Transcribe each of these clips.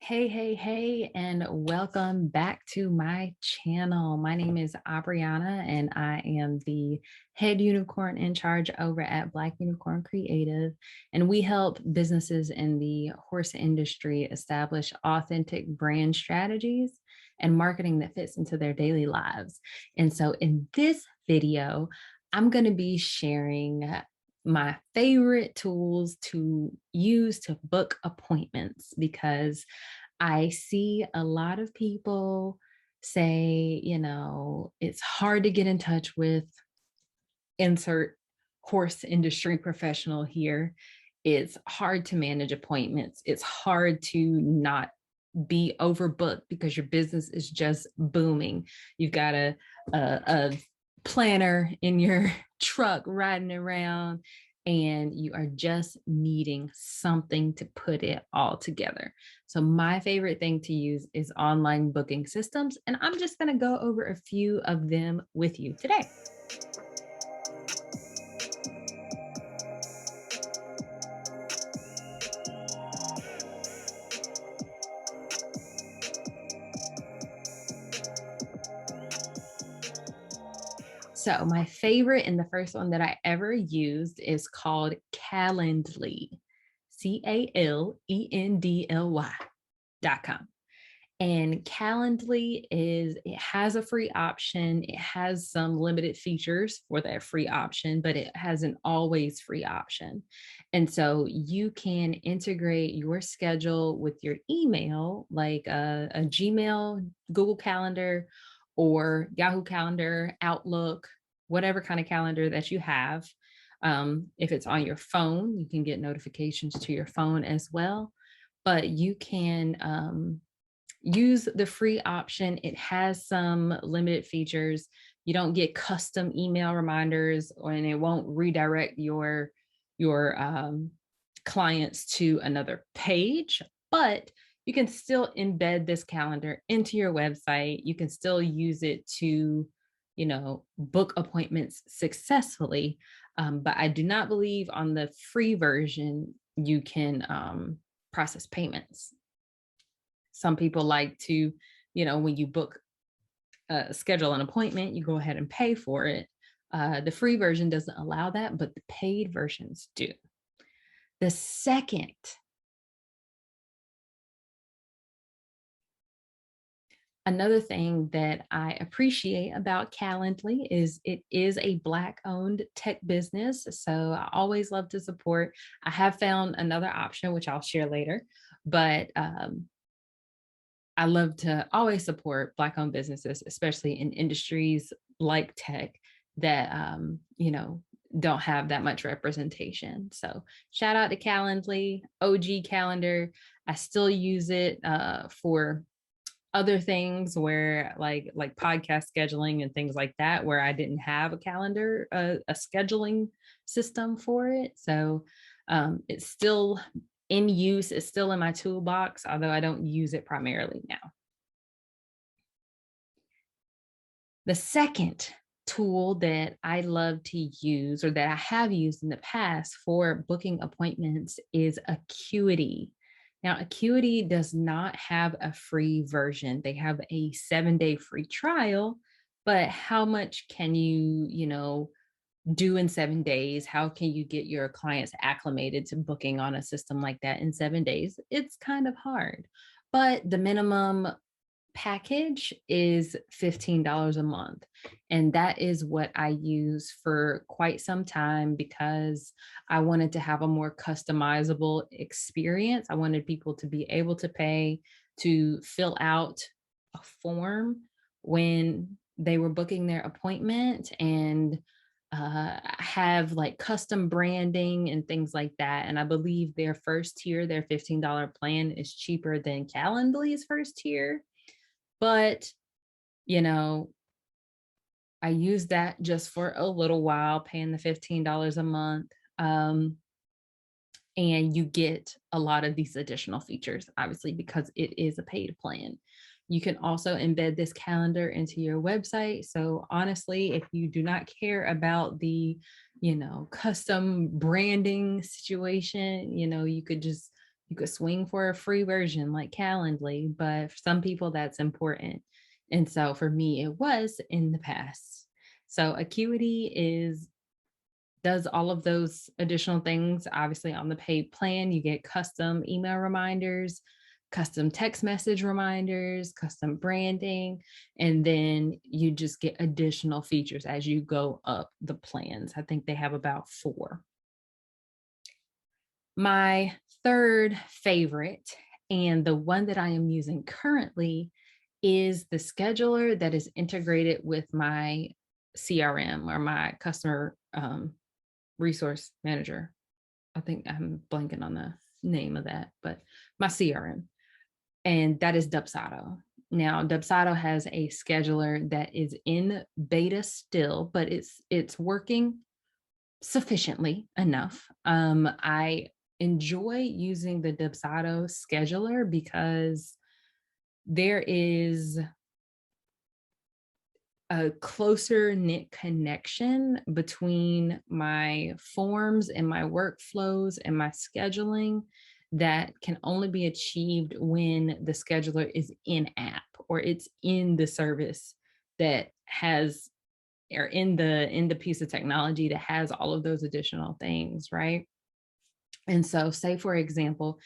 Hey, and welcome back to my channel. My name is Abriana, and I am the head unicorn in charge over at Black Unicorn Creative. And we help businesses in the horse industry establish authentic brand strategies and marketing that fits into their daily lives. And so in this video, I'm going to be sharing my favorite tools to use to book appointments because I see a lot of people say, it's hard to get in touch with insert horse industry professional here. It's hard to manage appointments. It's hard to not be overbooked because your business is just booming. You've got a planner in your truck riding around and you are just needing something to put it all together. So my favorite thing to use is online booking systems, and I'm just going to go over a few of them with you today. So my favorite and the first one that I ever used is called Calendly, CALENDLY.com. And Calendly it has a free option. It has some limited features for that free option, but it has an always free option. And so you can integrate your schedule with your email, like a Gmail, Google Calendar, or Yahoo Calendar, Outlook, whatever kind of calendar that you have. If it's on your phone, you can get notifications to your phone as well. But you can use the free option. It has some limited features. You don't get custom email reminders, and it won't redirect your clients to another page, but you can still embed this calendar into your website. You can still use it to, book appointments successfully. But I do not believe on the free version you can process payments. Some people like to, when you book, schedule an appointment, you go ahead and pay for it. The free version doesn't allow that, but the paid versions do. The second, another thing that I appreciate about Calendly is it is a Black-owned tech business. So I always love to support. I have found another option, which I'll share later, but I love to always support Black-owned businesses, especially in industries like tech that, don't have that much representation. So shout out to Calendly, OG Calendar. I still use it for other things where like podcast scheduling and things like that, where I didn't have a calendar, a scheduling system for it. So it's still in use. It's still in my toolbox, although I don't use it primarily now. The second tool that I love to use, or that I have used in the past for booking appointments, is Acuity. Now, Acuity does not have a free version. They have a 7-day free trial, but how much can you do in 7 days? How can you get your clients acclimated to booking on a system like that in 7 days? It's kind of hard, but the minimum package is $15 a month. And that is what I use for quite some time because I wanted to have a more customizable experience. I wanted people to be able to pay to fill out a form when they were booking their appointment, and have like custom branding and things like that. And I believe their first tier, their $15 plan, is cheaper than Calendly's first tier. But, I used that just for a little while, paying the $15 a month. And you get a lot of these additional features, obviously, because it is a paid plan. You can also embed this calendar into your website. So honestly, if you do not care about the, custom branding situation, you could just You could swing for a free version like Calendly, but for some people that's important. And so for me, it was in the past. So Acuity does all of those additional things. Obviously, on the paid plan, you get custom email reminders, custom text message reminders, custom branding, and then you just get additional features as you go up the plans. I think they have about 4. My third favorite, and the one that I am using currently, is the scheduler that is integrated with my CRM, or my customer resource manager. I think I'm blanking on the name of that, but my CRM, and that is Dubsado. Now, Dubsado has a scheduler that is in beta still, but it's working sufficiently enough. I enjoy using the Dubsado scheduler because there is a closer knit connection between my forms and my workflows and my scheduling that can only be achieved when the scheduler is in app, or it's in the service that has, or in the piece of technology that has all of those additional things, right? And so, say for example,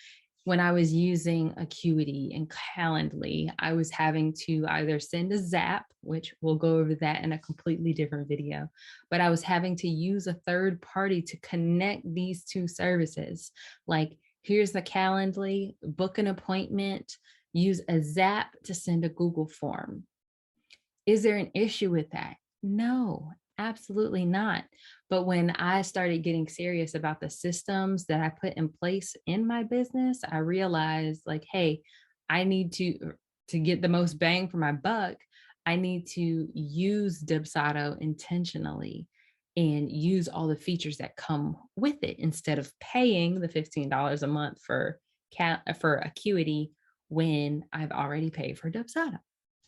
when I was using Acuity and Calendly, I was having to either send a Zap, which we'll go over that in a completely different video, but I was having to use a third party to connect these two services. Like, here's the Calendly, book an appointment, use a Zap to send a Google form. Is there an issue with that? No, absolutely not. But when I started getting serious about the systems that I put in place in my business, I realized, like, hey, I need to get the most bang for my buck, I need to use Dubsado intentionally and use all the features that come with it instead of paying the $15 a month for Acuity when I've already paid for Dubsado.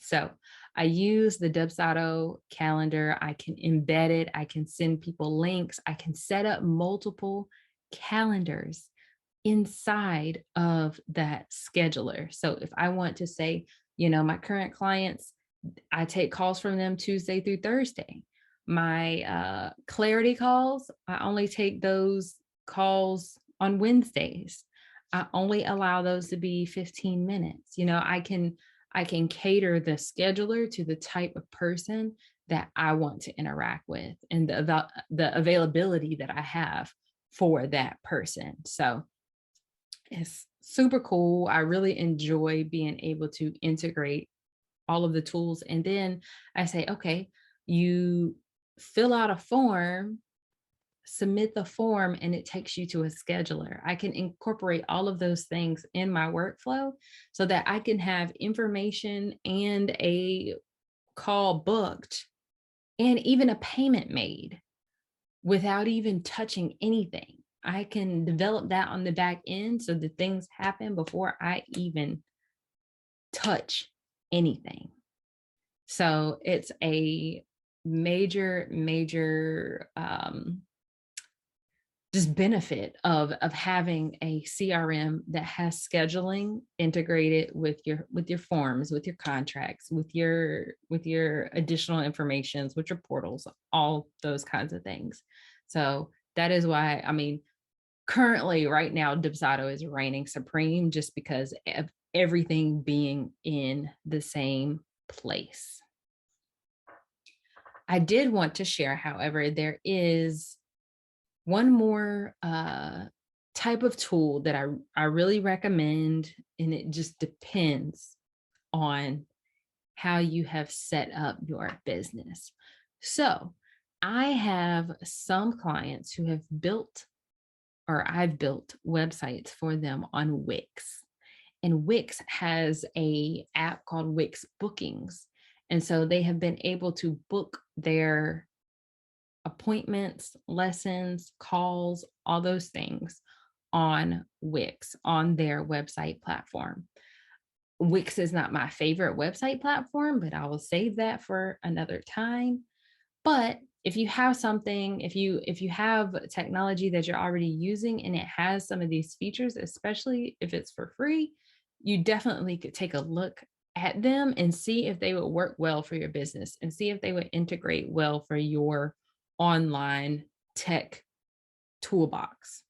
So I use the Dubsado calendar. I can embed it. I can send people links. I can set up multiple calendars inside of that scheduler. So if I want to say, my current clients, I take calls from them Tuesday through Thursday. My clarity calls, I only take those calls on Wednesdays. I only allow those to be 15 minutes. I can cater the scheduler to the type of person that I want to interact with, and the availability that I have for that person. So it's super cool. I really enjoy being able to integrate all of the tools. And then I say, okay, you fill out a form, submit the form, and it takes you to a scheduler. I can incorporate all of those things in my workflow so that I can have information and a call booked and even a payment made without even touching anything. I can develop that on the back end so that things happen before I even touch anything. So it's a major just benefit of having a CRM that has scheduling integrated with your forms, with your contracts, with your additional informations, with your portals, all those kinds of things. So that is why, currently right now, Dubsado is reigning supreme just because of everything being in the same place. I did want to share, however, there is one more type of tool that I really recommend, and it just depends on how you have set up your business. So I have some clients who have built, or I've built websites for them on Wix. And Wix has a app called Wix Bookings. And so they have been able to book their appointments, lessons, calls, all those things on Wix, on their website platform. Wix is not my favorite website platform, but I will save that for another time. But if you have something, if you have technology that you're already using and it has some of these features, especially if it's for free, you definitely could take a look at them and see if they would work well for your business and see if they would integrate well for your online tech toolbox.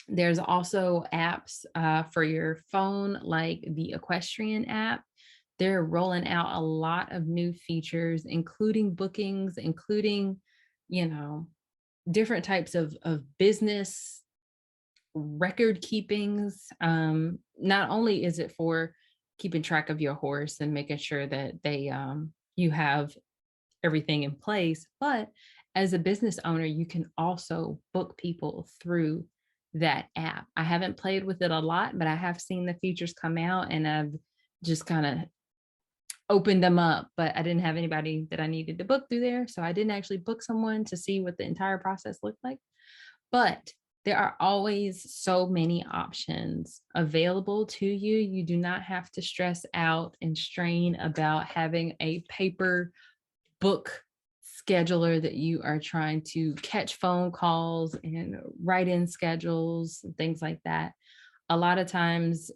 There's also apps for your phone, like the Equestrian app. They're rolling out a lot of new features, including bookings, including, you know, different types of business record keepings. Not only is it for keeping track of your horse and making sure that you have everything in place, but as a business owner, you can also book people through that app. I haven't played with it a lot, but I have seen the features come out and I've just kind of opened them up, but I didn't have anybody that I needed to book through there. So I didn't actually book someone to see what the entire process looked like. But there are always so many options available to you. You do not have to stress out and strain about having a paper book scheduler that you are trying to catch phone calls and write in schedules and things like that. A lot of times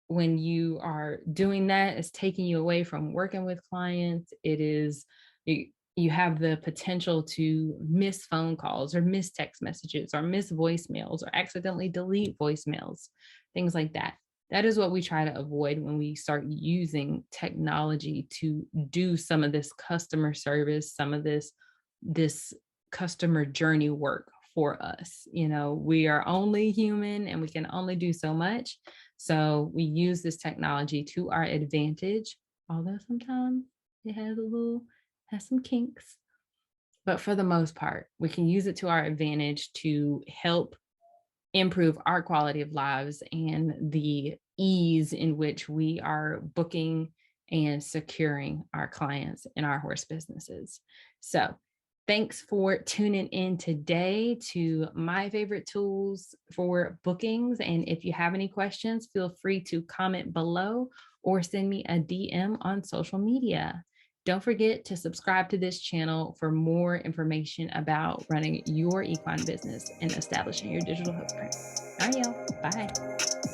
when you are doing that, it's taking you away from working with clients. It is you have the potential to miss phone calls or miss text messages or miss voicemails or accidentally delete voicemails, things like that. That is what we try to avoid when we start using technology to do some of this customer service, some of this customer journey work for us. You know, we are only human and we can only do so much. So we use this technology to our advantage, although sometimes it has some kinks. But for the most part, we can use it to our advantage to help improve our quality of lives and the ease in which we are booking and securing our clients in our horse businesses. So, thanks for tuning in today to my favorite tools for bookings. And if you have any questions, feel free to comment below or send me a DM on social media. Don't forget to subscribe to this channel for more information about running your equine business and establishing your digital footprint. All right, y'all. Bye.